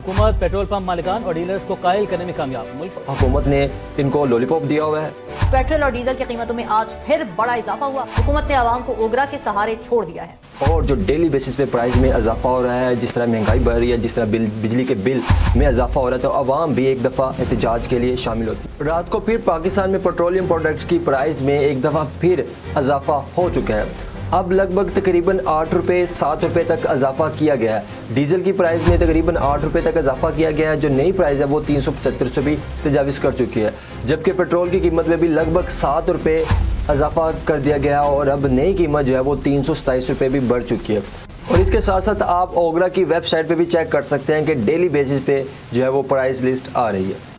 हुकूमत petrol pump मालिकान और dealers को कायल करने में कामयाब। मुल्क हुकूमत ने इनको लॉलीपॉप दिया हुआ है। पेट्रोल और डीजल की कीमतों में आज फिर बड़ा इजाफा हुआ। हुकूमत ने आवाम को ओगरा के सहारे छोड़ दिया है। और जो डेली बेसिस पे प्राइस में इजाफा हो रहा है, जिस तरह महंगाई बढ़ रही है, जिस तरह बिजली के बिल में इजाफा हो रहा है, तो आवाम भी एक दफ़ा एहतजाज के लिए शामिल होती है। रात को फिर पाकिस्तान में पेट्रोलियम प्रोडक्ट्स की प्राइस में एक दफ़ा फिर इजाफा हो चुका है। अब लगभग तकरीबन 8 रुपये 7 रुपये तक इजाफा किया गया है। डीजल की प्राइस में तकरीबन 8 रुपये तक इजाफा किया गया है। जो नई प्राइस है वो 375 से भी तजाविज़ कर चुकी है, जबकि पेट्रोल की कीमत में भी लगभग 7 रुपये इजाफा कर दिया गया है और अब नई कीमत जो है वो 327 रुपये भी बढ़ चुकी है। और इसके साथ साथ आप ओगरा की वेबसाइट पे भी चेक कर सकते हैं कि डेली बेसिस पे जो है वो प्राइस लिस्ट आ रही है।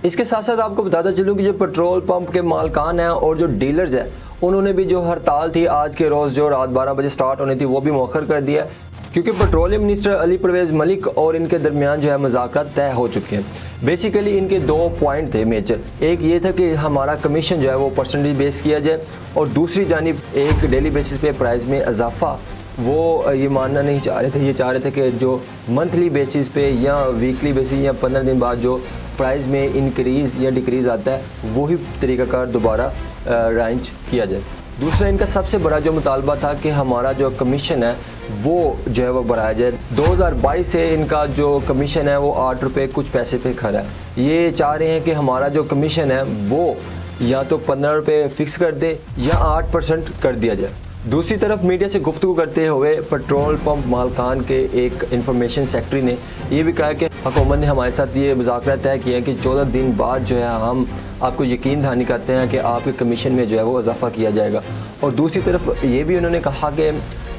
इसके साथ साथ आपको बताता चलूँ कि जो पेट्रोल पंप के मालकान हैं और जो डीलर्स हैं, उन्होंने भी जो हड़ताल थी आज के रोज़ जो रात 12 बजे स्टार्ट होनी थी वो भी मौखर कर दिया, क्योंकि पेट्रोलियम मिनिस्टर अली परवेज़ मलिक और इनके दरमियान जो है मुज़ाकरात तय हो चुके हैं। बेसिकली इनके 2 पॉइंट थे मेजर। एक ये था कि हमारा कमीशन जो है वो परसेंटेज बेस किया जाए, और दूसरी जानिब एक डेली बेसिस पे प्राइस में इजाफा वो ये मानना नहीं चाह रहे थे। ये चाह रहे थे कि जो मंथली बेसिस पे या वीकली बेसिस या 15 दिन बाद जो प्राइस में इंक्रीज़ या डिक्रीज़ आता है वही तरीक़ाकार दोबारा अरेंज किया जाए। दूसरा इनका सबसे बड़ा जो मुतालबा था कि हमारा जो कमीशन है वो जो है वो बढ़ाया जाए। 2022 से इनका जो कमीशन है वो 8 रुपये कुछ पैसे पे खड़ा है। ये चाह रहे हैं कि हमारा जो कमीशन है वो या तो 15 रुपये फ़िक्स कर दे या 8% कर दिया जाए। दूसरी तरफ मीडिया से गुफ्तगू करते हुए पेट्रोल पंप मालकान के एक इंफॉर्मेशन सेक्रेटरी ने यह भी कहा कि हुकूमत ने हमारे साथ ये मुज़ाकरा तय किया कि 14 दिन बाद जो है हम आपको यकीन दहानी करते हैं कि आपके कमीशन में जो है वो इजाफा किया जाएगा। और दूसरी तरफ ये भी उन्होंने कहा कि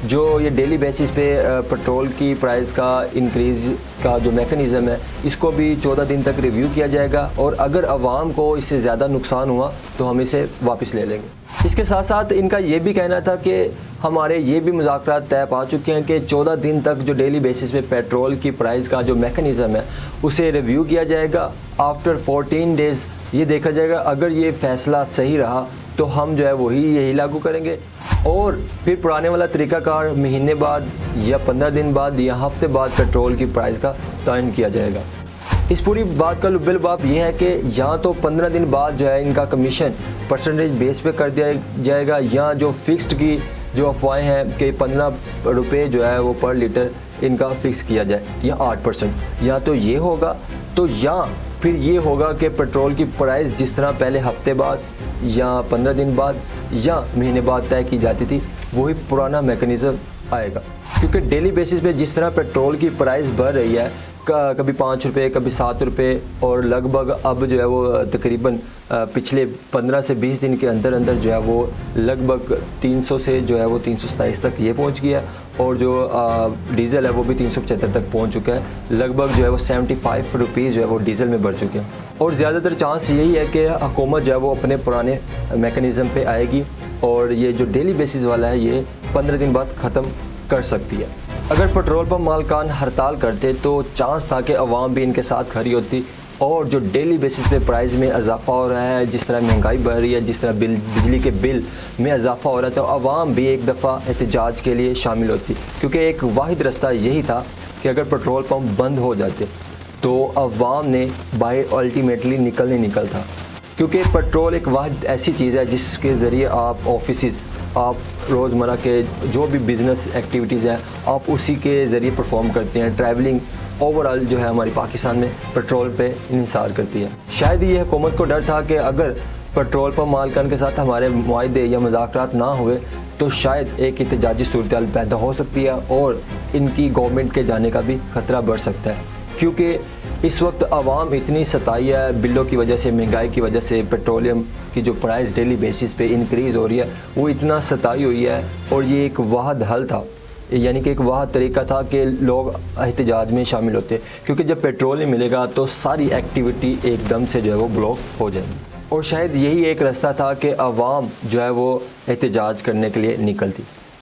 जो ये डेली बेसिस पे पेट्रोल की प्राइस का इंक्रीज़ का जो मेकनिज़म है इसको भी 14 दिन तक रिव्यू किया जाएगा, और अगर आवाम को इससे ज़्यादा नुकसान हुआ तो हम इसे वापस ले लेंगे। इसके साथ साथ इनका ये भी कहना था कि हमारे ये भी मुज़ाकरात तय पा चुके हैं कि 14 दिन तक जो डेली बेसिस पे पेट्रोल की प्राइस का जो मेकनिज़म है उसे रिव्यू किया जाएगा। आफ्टर 14 डेज़ ये देखा जाएगा, अगर ये फ़ैसला सही रहा तो हम जो है वही यही लागू करेंगे, और फिर पुराने वाला तरीक़ाकार महीने बाद या 15 दिन बाद या हफ्ते बाद पेट्रोल की प्राइस का तयन किया जाएगा। इस पूरी बात का लुब्बे-लुबाब ये है कि या तो 15 दिन बाद जो है इनका कमीशन परसेंटेज बेस पे कर दिया जाएगा, या जो फिक्स्ड की जो अफवाहें हैं कि 15 रुपये जो है वो पर लीटर इनका फ़िक्स किया जाए या 8%। या तो ये होगा तो या फिर ये होगा कि पेट्रोल की प्राइस जिस तरह पहले हफ्ते बाद या 15 दिन बाद या महीने बाद तय की जाती थी वही पुराना मैकेनिज़्म आएगा। क्योंकि डेली बेसिस पे जिस तरह पेट्रोल की प्राइस बढ़ रही है, कभी 5 रुपये कभी 7 रुपये, और लगभग अब जो है वो तकरीबन पिछले 15 से 20 दिन के अंदर अंदर जो है वो लगभग 300 से जो है वो 327 तक ये पहुंच गया, और जो डीज़ल है वो भी 375 तक पहुंच चुका है। लगभग जो है वो 75 रुपीज़ जो है वो डीज़ल में बढ़ चुके हैं। और ज़्यादातर चांस यही है कि हुकूमत जो है वो अपने पुराने मैकेनिज़्म पे आएगी, और ये जो डेली बेसिस वाला है ये 15 दिन बाद ख़त्म कर सकती है। अगर पेट्रोल पंप मालकान हड़ताल करते तो चांस था कि अवाम भी इनके साथ खड़ी होती, और जो डेली बेसिस पे प्राइस में इजाफा हो रहा है, जिस तरह महंगाई बढ़ रही है, जिस तरह बिजली के बिल में इजाफा हो रहा है, तो अवाम भी एक दफ़ा एहतजाज के लिए शामिल होती। क्योंकि एक वाहिद रास्ता यही था कि अगर पेट्रोल पंप बंद हो जाते तो अवाम ने बाहर अल्टीमेटली निकल था। क्योंकि पेट्रोल एक वाहिद ऐसी चीज़ है जिसके ज़रिए आप ऑफिस, आप रोज़मर्रा के जो भी बिज़नेस एक्टिविटीज़ हैं आप उसी के ज़रिए परफॉर्म करते हैं। ट्रैवलिंग ओवरऑल जो है हमारी पाकिस्तान में पेट्रोल पे इन्हिसार करती है। शायद ये हुकूमत को डर था कि अगर पेट्रोल पंप मालकान के साथ हमारे मुआहदे या मुज़ाकरात ना हुए तो शायद एक एहतजाजी सूरत पैदा हो सकती है और इनकी गवर्नमेंट के जाने का भी ख़तरा बढ़ सकता है। क्योंकि इस वक्त आवाम इतनी सताई है बिलों की वजह से, महंगाई की वजह से, पेट्रोलियम की जो प्राइस डेली बेसिस पे इंक्रीज़ हो रही है वो इतना सताई हुई है, और ये एक वाहिद हल था, यानी कि एक वाहिद तरीका था कि लोग एहतजाज में शामिल होते। क्योंकि जब पेट्रोल नहीं मिलेगा तो सारी एक्टिविटी एकदम से जो है वो ब्लॉक हो जाएगी, और शायद यही एक रास्ता था कि आवाम जो है वो एहतजाज करने के लिए निकलती।